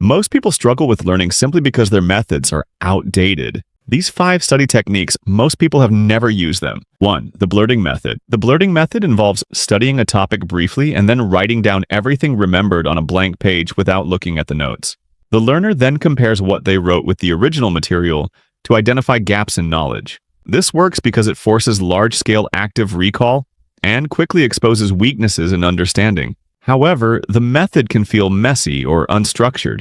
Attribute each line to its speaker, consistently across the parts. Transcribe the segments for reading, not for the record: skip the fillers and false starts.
Speaker 1: Most people struggle with learning simply because their methods are outdated. These 5 study techniques, most people have never used them. 1. The blurting method. The blurting method involves studying a topic briefly and then writing down everything remembered on a blank page without looking at the notes. The learner then compares what they wrote with the original material to identify gaps in knowledge. This works because it forces large-scale active recall and quickly exposes weaknesses in understanding. However, the method can feel messy or unstructured,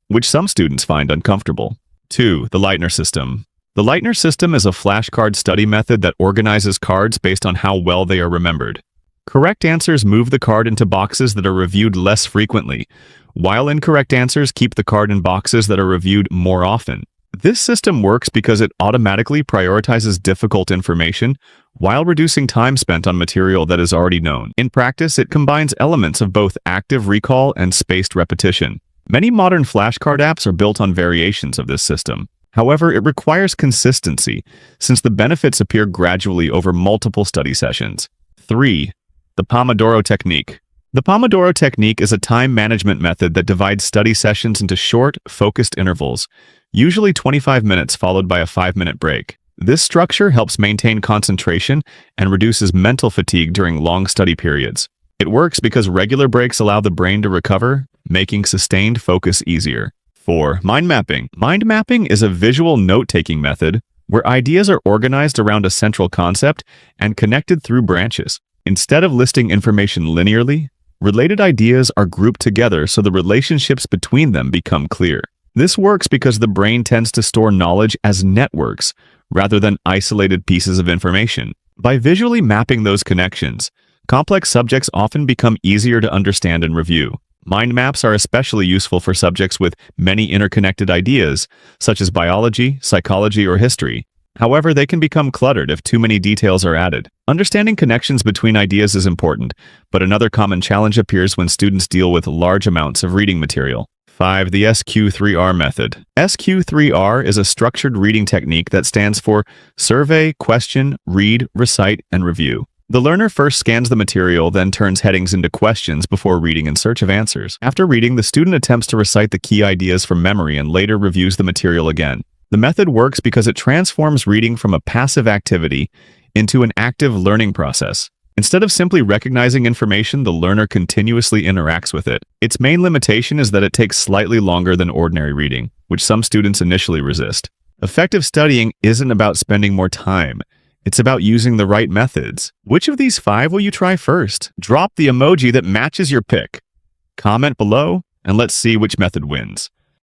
Speaker 1: which some students find uncomfortable. 2. The Leitner System. The Leitner System is a flashcard study method that organizes cards based on how well they are remembered. Correct answers move the card into boxes that are reviewed less frequently, while incorrect answers keep the card in boxes that are reviewed more often. This system works because it automatically prioritizes difficult information while reducing time spent on material that is already known. In practice, it combines elements of both active recall and spaced repetition. Many modern flashcard apps are built on variations of this system. However, it requires consistency, since the benefits appear gradually over multiple study sessions. 3. The Pomodoro Technique. The Pomodoro Technique is a time management method that divides study sessions into short, focused intervals, usually 25 minutes followed by a 5-minute break. This structure helps maintain concentration and reduces mental fatigue during long study periods. It works because regular breaks allow the brain to recover, making sustained focus easier. 4. Mind mapping. Mind mapping is a visual note-taking method where ideas are organized around a central concept and connected through branches. Instead of listing information linearly, related ideas are grouped together so the relationships between them become clear. This works because the brain tends to store knowledge as networks rather than isolated pieces of information. By visually mapping those connections, complex subjects often become easier to understand and review. Mind maps are especially useful for subjects with many interconnected ideas, such as biology, psychology, or history. However, they can become cluttered if too many details are added. Understanding connections between ideas is important, but another common challenge appears when students deal with large amounts of reading material. 5. The SQ3R Method. SQ3R is a structured reading technique that stands for Survey, Question, Read, Recite, and Review. The learner first scans the material, then turns headings into questions before reading in search of answers. After reading, the student attempts to recite the key ideas from memory and later reviews the material again. The method works because it transforms reading from a passive activity into an active learning process. Instead of simply recognizing information, the learner continuously interacts with it. Its main limitation is that it takes slightly longer than ordinary reading, which some students initially resist. Effective studying isn't about spending more time. It's about using the right methods. Which of these 5 will you try first? Drop the emoji that matches your pick. Comment below, and let's see which method wins.